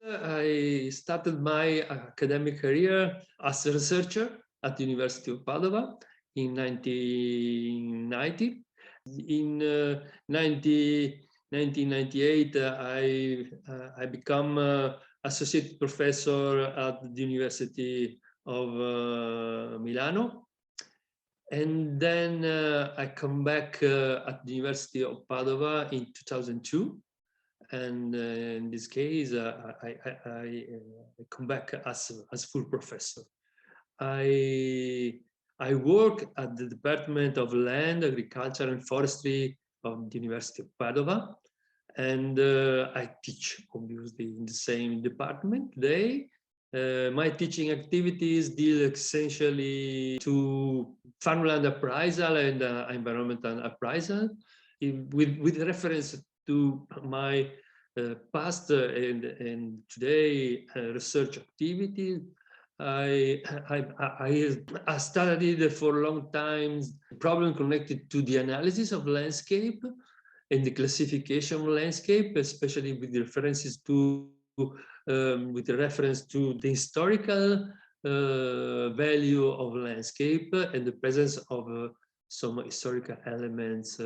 I started my academic career as a researcher at the University of Padova in 1990. In 1998, I become associate professor at the University of Milano. And then I come back at the University of Padova in 2002. And in this case, I come back as full professor. I work at the Department of Land, Agriculture and Forestry of the University of Padova, and I teach, obviously, in the same department today. My teaching activities deal essentially to farmland appraisal and environmental appraisal, with reference to my past and today research activities. I studied for a long time problems connected to the analysis of landscape and the classification of landscape, especially with references to with reference to the historical value of landscape and the presence of some historical elements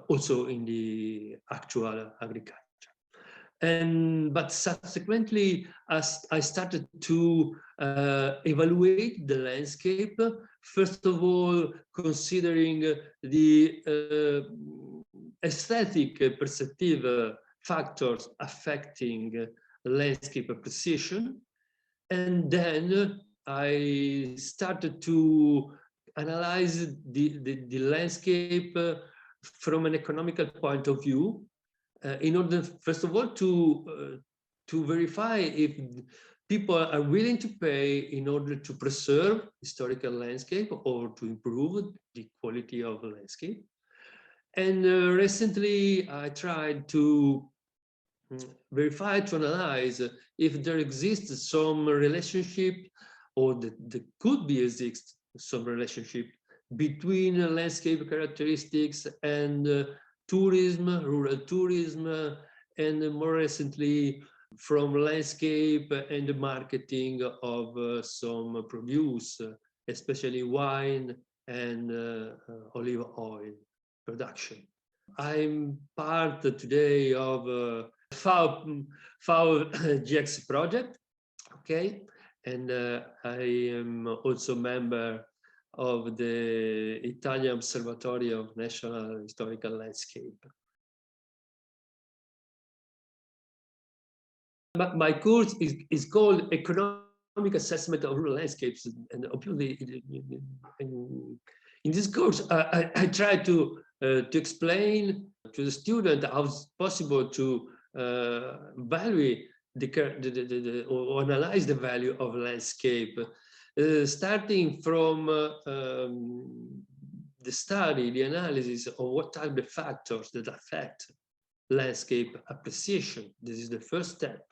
also in the actual agriculture. But subsequently, as I started to evaluate the landscape, first of all, considering the aesthetic perceptive factors affecting landscape appreciation. And then I started to analyze the landscape from an economical point of view, in order, first of all, to verify if people are willing to pay in order to preserve historical landscape or to improve the quality of the landscape. And recently, I tried to verify, to analyze if there exists some relationship, or there could be exist some relationship between landscape characteristics and tourism, rural tourism, and more recently from landscape and the marketing of some produce, especially wine and olive oil production. I'm part today of FAO-GX project, okay, and I am also member of the Italian Observatory of National Historical Landscape. But my course is called Economic Assessment of Rural Landscapes, and obviously in this course I try to explain to the student how it's possible to evaluate or analyze the value of landscape. Starting from the study, the analysis of what are the factors that affect landscape appreciation. This is the first step.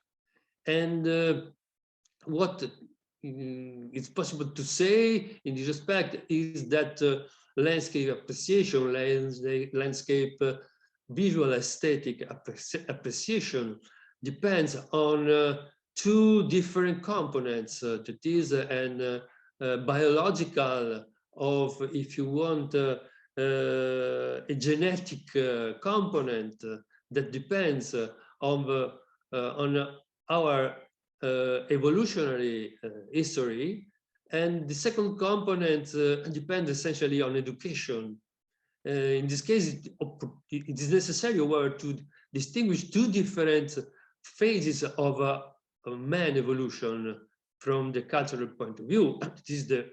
And what it's possible to say in this respect is that landscape appreciation, landscape visual aesthetic appreciation depends on two different components. That is an biological of, if you want, a genetic component that depends on our evolutionary history, and the second component depends essentially on education. In this case, it is necessary, however, to distinguish two different phases of man evolution from the cultural point of view. It is the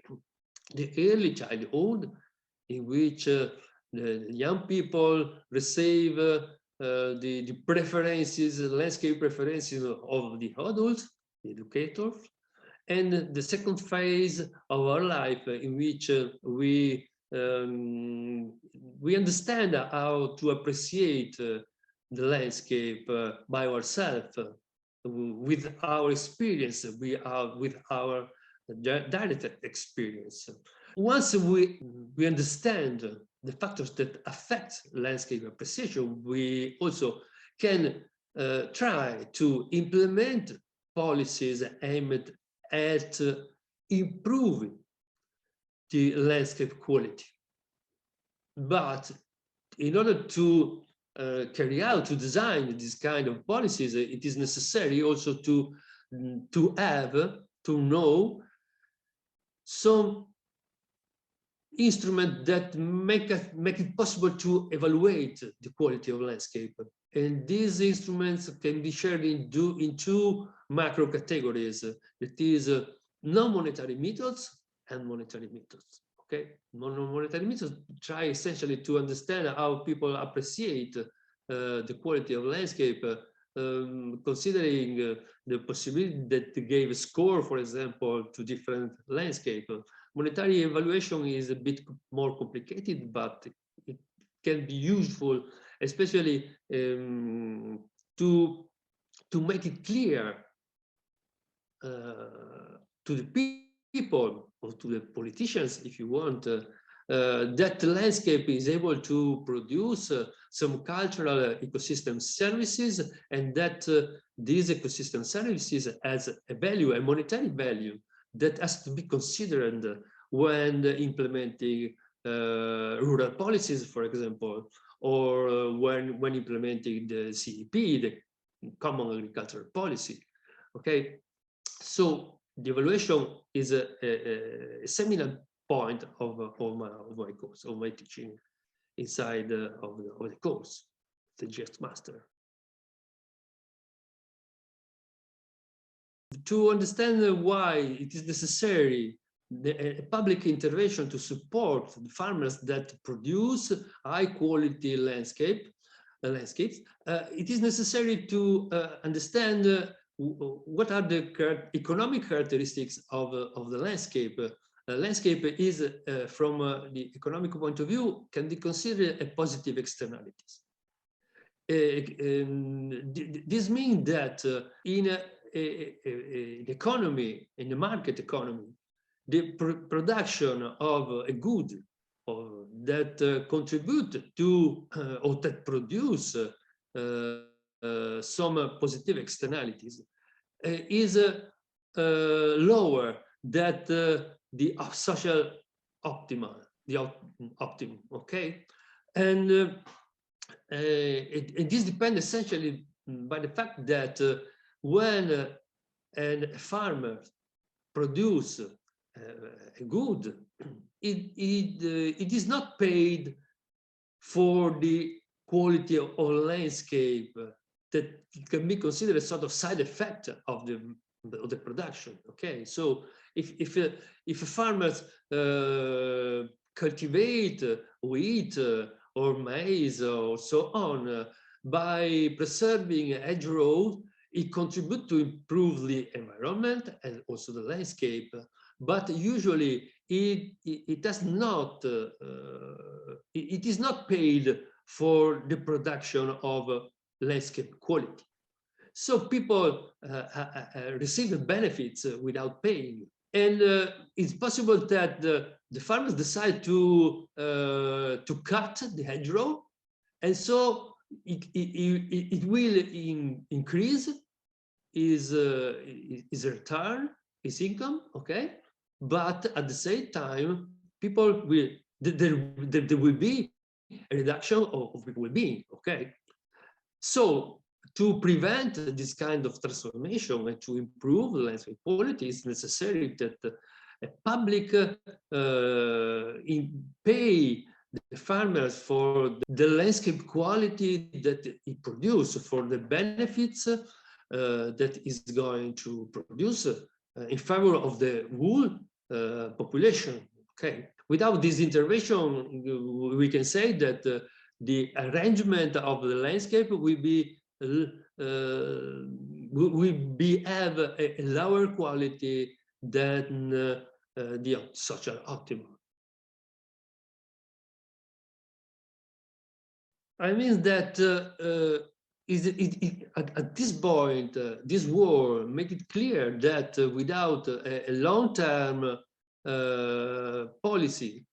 early childhood, in which the young people receive the preferences, landscape preferences of the adults, the educators, and the second phase of our life, in which we understand how to appreciate the landscape by ourselves, with our experience, with our direct experience. Once we understand the factors that affect landscape appreciation, we also can try to implement policies aimed at improving the landscape quality. But in order to carry out, to design this kind of policies, it is necessary also to know some instrument that make it possible to evaluate the quality of landscape. And these instruments can be shared in two macro categories. It is non-monetary methods and monetary methods. Okay, non-monetary methods try essentially to understand how people appreciate the quality of landscape, considering the possibility that they gave a score, for example, to different landscape. Monetary evaluation is a bit more complicated, but it can be useful, especially to make it clear to the people or to the politicians, if you want, that the landscape is able to produce some cultural ecosystem services, and that these ecosystem services has a value, a monetary value, that has to be considered when implementing rural policies, for example, or when implementing the CEP, the Common Agricultural Policy. Okay, so the evaluation is a seminal point of my course, of my teaching inside of the course, the GS Master. To understand why it is necessary a public intervention to support the farmers that produce high quality landscapes, it is necessary to understand what are the economic characteristics of the landscape. Landscape is, from the economic point of view, can be considered a positive externalities. This means that in an economy, in the market economy, the production of a good that contribute to or that produce some positive externalities is lower than the social optimum, okay? And this depends essentially by the fact that when a farmer produce a good, it is not paid for the quality of landscape that can be considered a sort of side effect of the production. Okay, so if farmers cultivate wheat or maize or so on by preserving hedgerows, it contributes to improve the environment and also the landscape. But usually it does not. It is not paid for the production of landscape quality. So people receive the benefits without paying. And it's possible that the farmers decide to cut the hedgerow, and so it will increase his return, his income, okay? But at the same time, people will, there will be a reduction of people well-being, okay? So to prevent this kind of transformation and to improve the landscape quality, it's necessary that a public pay the farmers for the landscape quality that it produces, for the benefits that is going to produce in favor of the whole population. Okay. Without this intervention, we can say that the arrangement of the landscape will have a lower quality than the social optimum. I mean that at this point, this war make it clear that without a long-term policy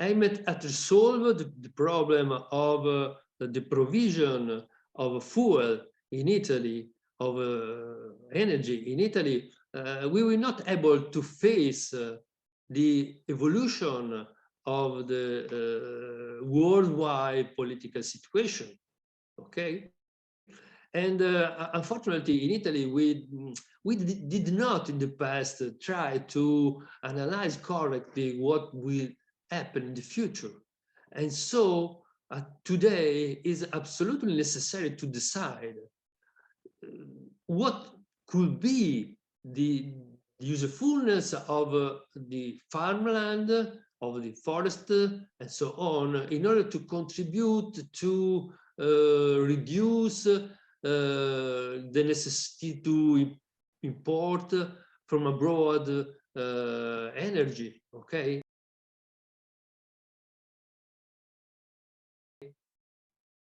aimed at resolve the problem of the provision of fuel in Italy of energy in Italy, we were not able to face the evolution of the worldwide political situation. Okay, and unfortunately, in Italy, we did not in the past try to analyze correctly what will happen in the future. And so today is absolutely necessary to decide what could be the usefulness of the farmland, of the forest, and so on, in order to contribute to reduce the necessity to import from abroad energy, okay?